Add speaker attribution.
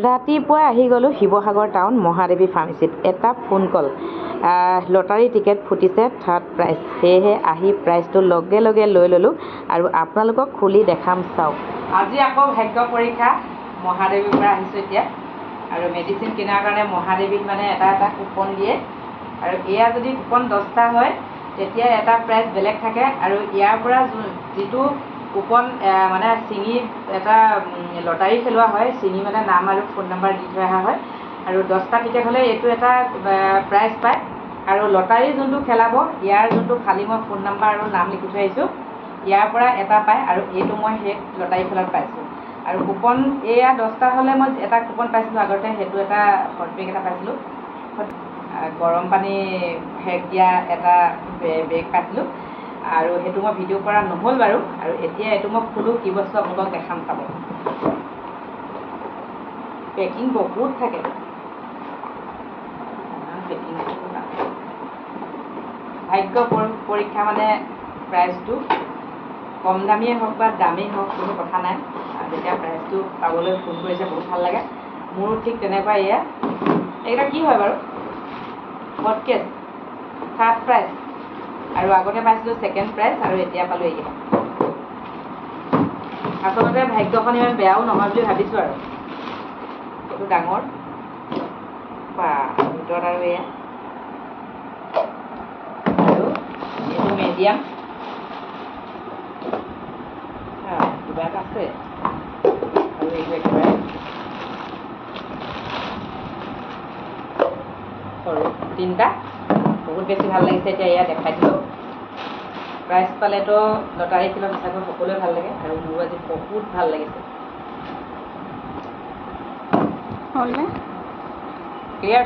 Speaker 1: ৰাতিপুৱাই আহি গ'লোঁ শিৱসাগৰ টাউন মহাদেৱী ফাৰ্মাচীত। এটা ফোন কল, লটাৰী টিকেট ফুটিছে 3rd প্ৰাইজ। সেয়েহে আহি প্ৰাইজটো লগে লগে লৈ ল'লোঁ আৰু আপোনালোকক খুলি দেখাম, চাওক। আজি আকৌ ভাগ্য পৰীক্ষা, মহাদেৱীৰ পৰা আহিছোঁ এতিয়া। আৰু মেডিচিন কিনাৰ কাৰণে মহাদেৱীত মানে এটা কুপন দিয়ে। আৰু এয়া যদি কুপন 10টা হয় তেতিয়া এটা প্ৰাইজ বেলেগ থাকে। আৰু ইয়াৰ পৰা যিটো কুপন মানে ছিঙি এটা লটাৰী খেলোৱা হয়, ছিঙি মানে নাম আৰু ফোন নাম্বাৰ দি থৈ অহা হয়। আৰু 10টা টিকেট হ'লে এইটো এটা প্ৰাইজ পায়। আৰু লটাৰী যোনটো খেলাব, ইয়াৰ যোনটো খালী মই ফোন নাম্বাৰ আৰু নাম লিখি থৈ আহিছোঁ, ইয়াৰ পৰা এটা পায়। আৰু এইটো মই সেই লটাৰী খেলত পাইছোঁ। আৰু কুপন এয়া 10টা হ'লে মই এটা কুপন পাইছিলোঁ আগতে, সেইটো এটা হট বেগ এটা পাইছিলোঁ। গৰম পানী সেক দিয়া এটা বেগ পাইছিলোঁ। আৰু সেইটো মই ভিডিঅ' কৰা নহ'ল বাৰু। আৰু এতিয়া এইটো মই খোলোঁ, কি বস্তু আপোনালোকক দেখাম, চাব। পেকিং বহুত থাকে, পেকিং। ভাগ্য পৰীক্ষা মানে প্ৰাইজটো কম দামীয়ে হওক বা দামেই হওক, কোনো কথা নাই। যেতিয়া প্ৰাইজটো পাবলৈ ফোন কৰিছে বহুত ভাল লাগে। মোৰো ঠিক তেনেকুৱা এয়া। এইকেইটা কি হয় বাৰু? Hot case 3rd prize. আৰু আগতে পাইছিলোঁ 2nd প্ৰাইজ, আৰু এতিয়া পালোঁ এইকেইটা। আচলতে ভাগ্যখন ইমান বেয়াও নহয় বুলি ভাবিছোঁ আৰু। এইটো ডাঙৰ বা ভিতৰত আৰু এয়া, আৰু এইটো মিডিয়াম। কিবা এটা আছে। আৰু এইটো একেবাৰে সৰু। 3টা বহুত বেছি ভাল লাগিছে। এতিয়া এয়া দেখাই দিলোঁ। প্ৰাইজ পালেতো লটাৰী খেলত সঁচাকৈ সকলোৱে ভাল লাগে। আৰু মোৰো আজি বহুত ভাল লাগিছে। হ'লনে? ক্লিয়াৰ।